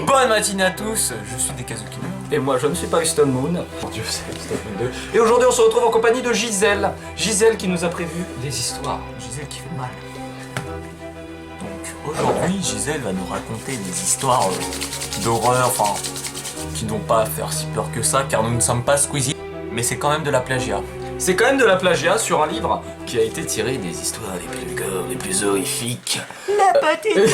Bonne matinée à tous, je suis Dekazuki. Et moi je ne suis pas Stone Moon. Mon dieu, c'est Stone Moon 2. Et aujourd'hui on se retrouve en compagnie de Gisèle. Gisèle qui nous a prévu des histoires. Gisèle qui fait mal. Donc aujourd'hui, Gisèle va nous raconter des histoires d'horreur, enfin, qui n'ont pas à faire si peur que ça, car nous ne sommes pas Squeezie. Mais c'est quand même de la plagiat. C'est quand même de la plagiat sur un livre qui a été tiré des histoires les plus gore, les plus horrifiques. La petite les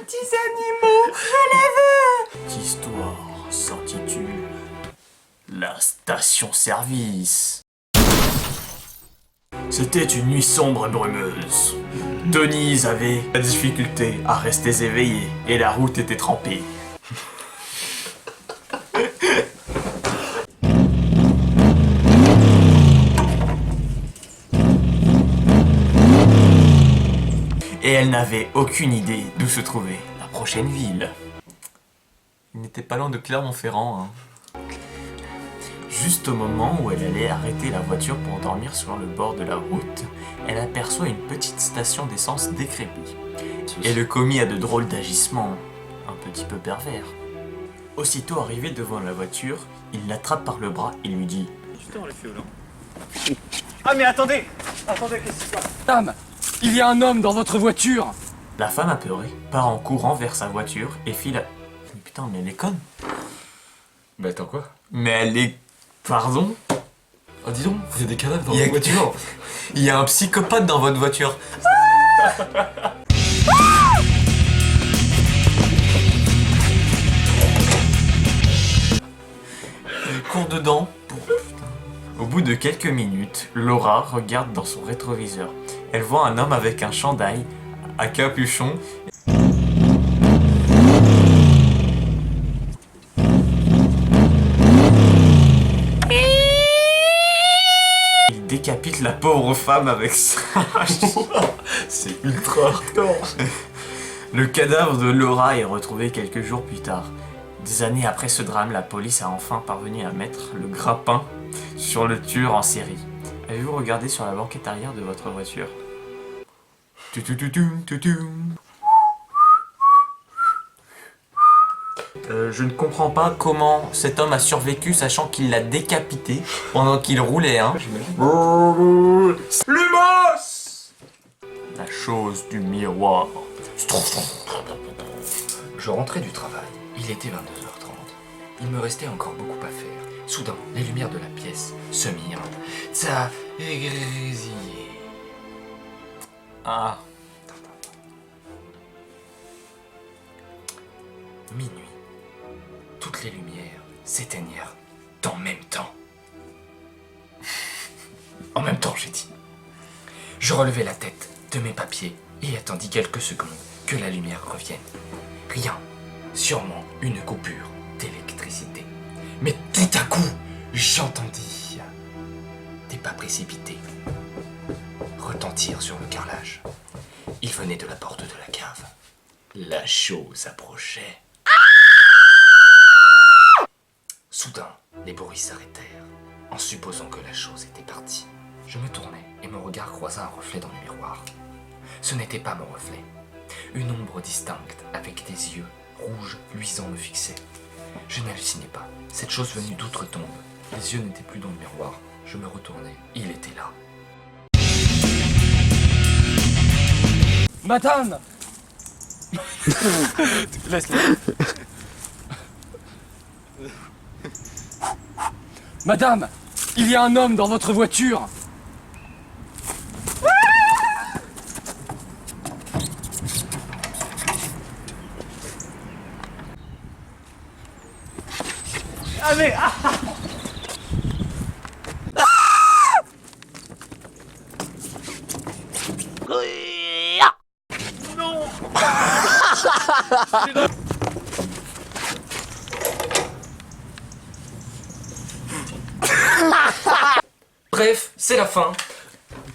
petits animaux, je les veux. Cette histoire s'intitule La station-service. C'était une nuit sombre et brumeuse. Denise avait la difficulté à rester éveillée et la route était trempée. Et elle n'avait aucune idée d'où se trouvait la prochaine ville. Il n'était pas loin de Clermont-Ferrand, hein. Juste au moment où elle allait arrêter la voiture pour dormir sur le bord de la route, elle aperçoit une petite station d'essence décrépite. Et le commis a de drôles d'agissements, un petit peu pervers. Aussitôt arrivé devant la voiture, il l'attrape par le bras et lui dit « Putain, on l'a fait au long. » Ah mais attendez, qu'est-ce qui se passe? Dame, il y a un homme dans votre voiture. La femme apeurée part en courant vers sa voiture et file. Mais putain, mais elle est conne. Bah attends quoi? Mais elle est... Pardon? Oh dis donc, vous avez des cadavres dans votre voiture. Il y a un psychopathe dans votre voiture. Elle court dedans pour... Au bout de quelques minutes, Laura regarde dans son rétroviseur. Elle voit un homme avec un chandail à capuchon. Il décapite la pauvre femme avec ça. C'est ultra hardcore. Le cadavre de Laura est retrouvé quelques jours plus tard. Des années après ce drame, la police a enfin parvenu à mettre le grappin sur le tueur en série. Avez-vous regardé sur la banquette arrière de votre voiture? Je ne comprends pas comment cet homme a survécu sachant qu'il l'a décapité pendant qu'il roulait, hein. Lumos! La chose du miroir. Je rentrais du travail. Il était 22h30. Il me restait encore beaucoup à faire. Soudain, les lumières de la pièce se mirent. Ça grésillait. Ah. Minuit. Toutes les lumières s'éteignirent en même temps. En même temps, j'ai dit. Je relevai la tête de mes papiers et attendis quelques secondes que la lumière revienne. Rien. Sûrement une coupure d'électricité. Mais tout à coup, j'entendis des pas précipités retentir sur le carrelage. Ils venaient de la porte de la cave. La chose approchait. Soudain, les bruits s'arrêtèrent, en supposant que la chose était partie. Je me tournai et mon regard croisa un reflet dans le miroir. Ce n'était pas mon reflet. Une ombre distincte, avec des yeux rouges luisants me fixait. Je n'hallucinais pas. Cette chose venue d'outre-tombe. Les yeux n'étaient plus dans le miroir. Je me retournai. Il était là. Madame. Laisse-le. Madame, il y a un homme dans votre voiture. Ah mais... Ah non. Bref, c'est la fin.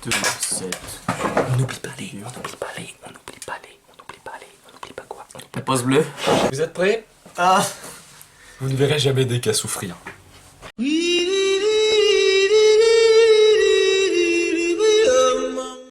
2, 7. On n'oublie pas les, on n'oublie pas les, on n'oublie pas les, on n'oublie pas les, on n'oublie pas quoi. La pause bleue. Vous êtes prêts? Ah. Vous ne verrez jamais des cas souffrir.